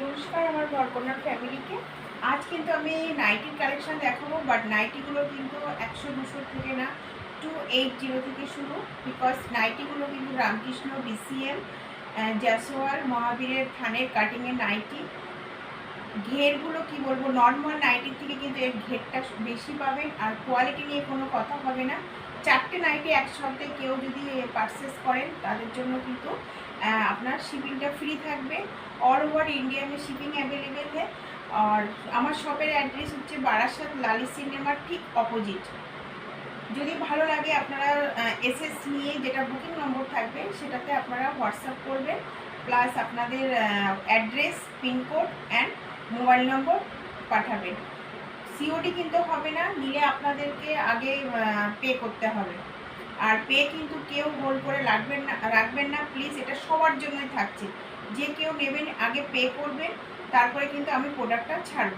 নমস্কার আমার ঘরকন্যার ফ্যামিলিকে। আজ কিন্তু আমি নাইটির কালেকশন দেখাবো, বাট নাইটিগুলো কিন্তু 100-200 থেকে না, 280 থেকে শুরু। বিকজ নাইটিগুলো কিন্তু রামকৃষ্ণ, ডিসিএম, জাসওয়াল, মহাবীরের থানের কাটিংয়ের নাইটি। ঘেরগুলো কি বলবো, নর্মাল নাইটির থেকে কিন্তু এর ঘেরটা বেশি পাবেন, আর কোয়ালিটি নিয়ে কোনো কথা হবে না। 4টে নাইটি একসাথে কেউ যদি পারচেস করেন তাদের জন্য কিন্তু আপনার শিপিংটা ফ্রি থাকবে। অল ওভার ইন্ডিয়া में শিপিং অ্যাভেলেবেল है। আর আমার শপের অ্যাড্রেস হচ্ছে বারাসাত লালি সিনেমার ঠিক অপোজিট। যদি ভালো লাগে আপনারা এসএস নিয়ে যেটা বুকিং নম্বর থাকবে সেটাতে আপনারা হোয়াটসঅ্যাপ করবেন, প্লাস আপনাদের address, pincode and mobile number পাঠাবেন। সিওডি কিন্তু হবে না, নিলে আপনাদেরকে আগে পে করতে হবে। আর পে কিন্তু কেউ হোল্ড করে রাখবেন না প্লিজ, এটা সবার জন্যই থাকছে। যে কেউ নেবেন আগে পে করবেন, তারপরে কিন্তু আমি প্রোডাক্টটা ছাড়ব।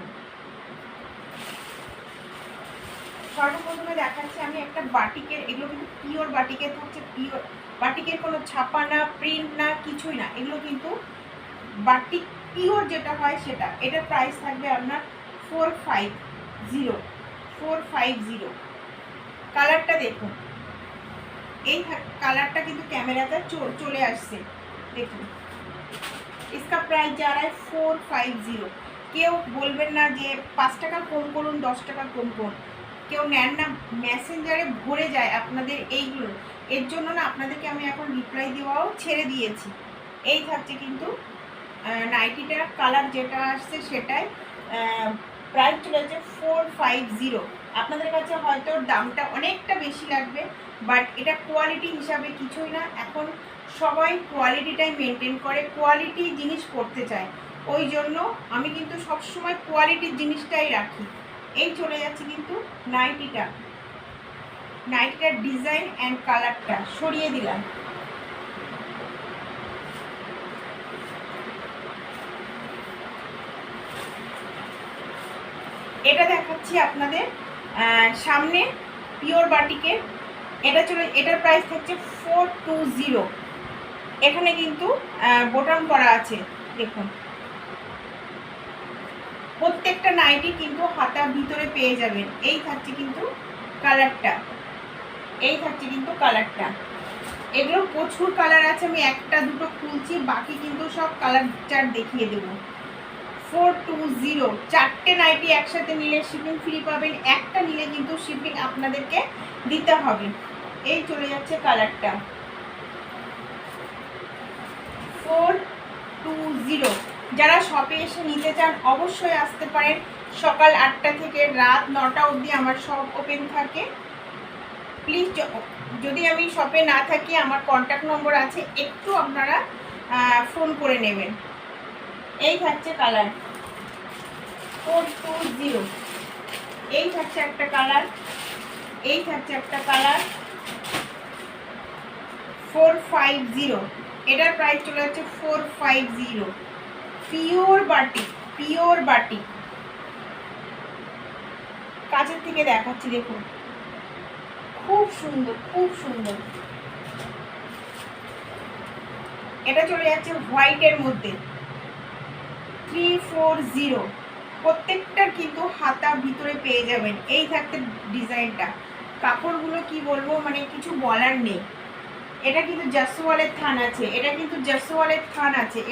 সর্বপ্রথমে দেখাচ্ছি আমি একটা বাটিকের, এগুলো কিন্তু পিওর বাটিকের থাকছে। পিওর বাটিকের কোনো ছাপা না, প্রিন্ট না, কিছুই না, এগুলো কিন্তু বাটিক পিওর যেটা হয় সেটা। এটার প্রাইস থাকবে আপনার 450। কালারটা দেখুন, এই কালারটা কিন্তু ক্যামেরাতে চলে আসছে, দেখুন। इसका প্রাইস যা রায় 450। কেউ বলবেন না যে 5 টাকা কম করুন, 10 টাকা কম করুন, কেউ নেন না। মেসেঞ্জারে ভরে যায় আপনাদের এইগুলো, এর জন্য না আপনাদেরকে আমি এখন রিপ্লাই দেওয়াও ছেড়ে দিয়েছি। এই থাকছে কিন্তু নাইটিটার কালার যেটা আসছে সেটাই। প্রাইস চলে যাচ্ছে 450। আপনাদের কাছে হয়তো দামটা অনেকটা বেশি লাগবে, বাট এটা কোয়ালিটি হিসাবে কিছুই না। এখন সবাই কোয়ালিটিটাই মেনটেন করে, কোয়ালিটি জিনিস করতে চায়, ওই জন্য আমি কিন্তু সবসময় কোয়ালিটির জিনিসটাই রাখি। এই চলে যাচ্ছে কিন্তু নাইটিটার ডিজাইন অ্যান্ড কালারটা সরিয়ে দিলাম। এটা দেখাচ্ছি আপনাদের সামনে পিওর বাটিকের। এটার প্রাইস থাকছে 420। এখানে কিন্তু বোটাম করা আছে, দেখুন। প্রত্যেকটা নাইটি কিন্তু হাতা ভিতরে পেয়ে যাবেন। এই থাকছে কিন্তু কালারটা, এগুলো প্রচুর কালার আছে, আমি একটা দুটো খুলছি, বাকি কিন্তু সব কালার চার্ট দেখিয়ে দেবো। 420। 4টে নাইটি একসাথে নিলে শিপিং ফ্রি পাবেন, একটা নিলে কিন্তু শিপিং আপনাদেরকে দিতে হবে। এই চলে যাচ্ছে কালারটা 420। যারা শপে এসে নিতে চান অবশ্যই আসতে পারেন। সকাল 8টা থেকে রাত 9টা অবধি আমার শপ ওপেন থাকে। প্লিজ, যদি আমি শপে না থাকি আমার কন্ট্যাক্ট নম্বর আছে, একটু আপনারা ফোন করে নেবেন। এই থাকছে কালার 420। এই থাকছে একটা কালার, এই থাকছে একটা কালার 450। এটার প্রাইস চলে যাচ্ছে 450। পিওর বাটিক কাছের থেকে দেখাচ্ছি, দেখুন, খুব সুন্দর। এটা চলে যাচ্ছে হোয়াইটের মধ্যে 340। প্রত্যেকটার কিন্তু হাতা ভিতরে পেয়ে যাবেন। এই থাকতে ডিজাইনটা, কাপড়গুলো কি বলবো, মানে কিছু বলার নেই। এটা কিন্তু জাসওয়ালের থান আছে,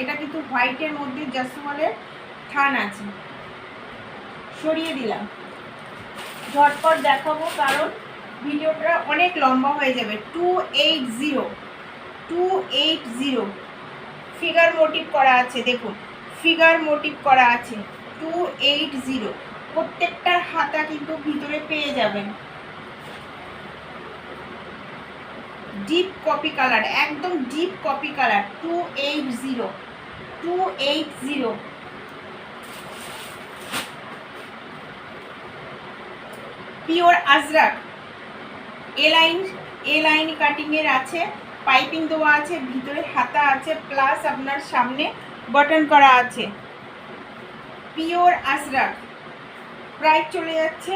এটা কিন্তু হোয়াইটের মধ্যে জাসওয়ালের থান আছে। সরিয়ে দিলাম, ঝটপট দেখাবো কারণ ভিডিওটা অনেক লম্বা হয়ে যাবে। 280 ফিগার মোটিভ করা আছে, দেখুন, ফিগার মোটিভ করা আছে 280। প্রত্যেকটার হাতা কিন্তু ভিতরে পেয়ে যাবেন। ডিপ কপি কালার, একদম deep coffee colour 280। Pure Ajrakh, A line cutting এর আছে, পাইপিং দেওয়া আছে, ভিতরে হাতা আছে, প্লাস আপনার সামনে বাটন করা আছে। পিওর আজরাক, প্রাইস চলে যাচ্ছে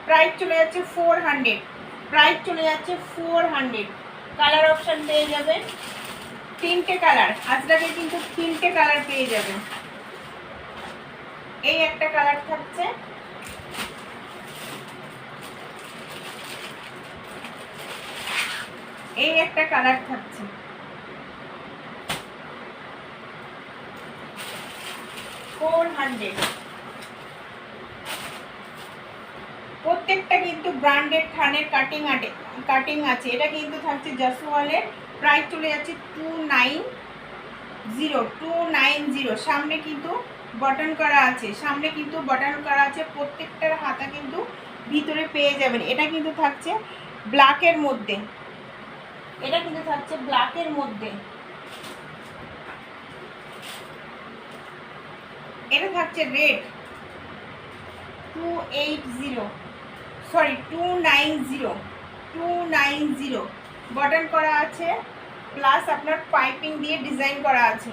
প্রাইস চলে যাচ্ছে 400, প্রাইস চলে যাচ্ছে 400। কালার অপশান পেয়ে যাবেন 3টে কালার, আজরাকের কিন্তু 3টে কালার পেয়ে যাবেন। এই একটা কালার থাকছে, এই একটা কালার থাকছে, প্রত্যেকটা কিন্তু ব্র্যান্ডেড থানের কাটিং আছে। এটা কিন্তু থাকছে জাসওয়ালের, প্রাইস চলে যাচ্ছে 290। সামনে কিন্তু বটন করা আছে, সামনে কিন্তু বটন করা আছে, প্রত্যেকটার হাতা কিন্তু ভিতরে পেয়ে যাবেন। এটা কিন্তু থাকছে ব্ল্যাকের মধ্যে, এটা কিন্তু থাকছে ব্ল্যাকের মধ্যে, এটা থাকছে রেড। 290 বটন করা আছে, প্লাস আপনার পাইপিং দিয়ে ডিজাইন করা আছে।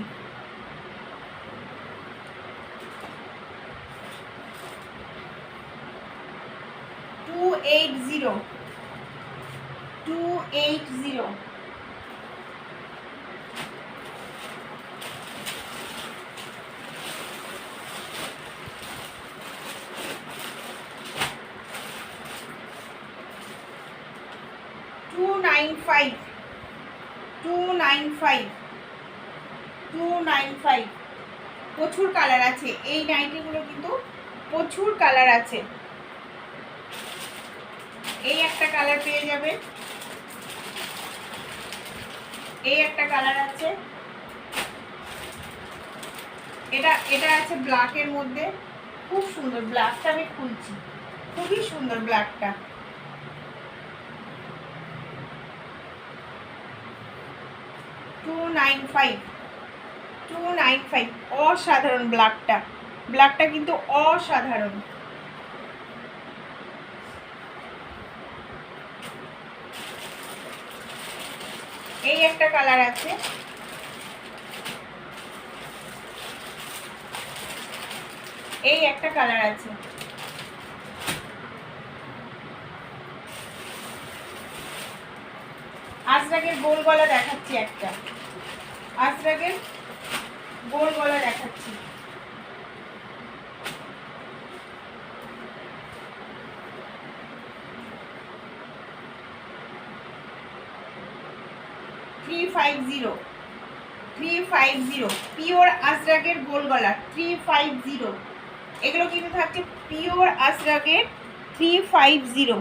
Two eight zero. প্রচুর কালার আছে এই নাইটিগুলো, কিন্তু প্রচুর কালার আছে। এই একটা কালার পেয়ে যাবেন, এই একটা কালার আছে, এটা আছে ব্ল্যাকের মধ্যে, খুব সুন্দর। ব্ল্যাকটা আমি খুলছি, খুবই সুন্দর ব্ল্যাকটা। $295 অসাধারণ ব্ল্যাকটা কিন্তু অসাধারণ। এই একটা কালার আছে, এই একটা কালার আছে, আজরাকের গোল গলা দেখাচ্ছি, একটা আজরাকের গোল গলা দেখাচ্ছি। $350 পিওর আজরাকের গোল গলা 350। এগুলো কিন্তু থাকছে পিওর আজরাকের 350।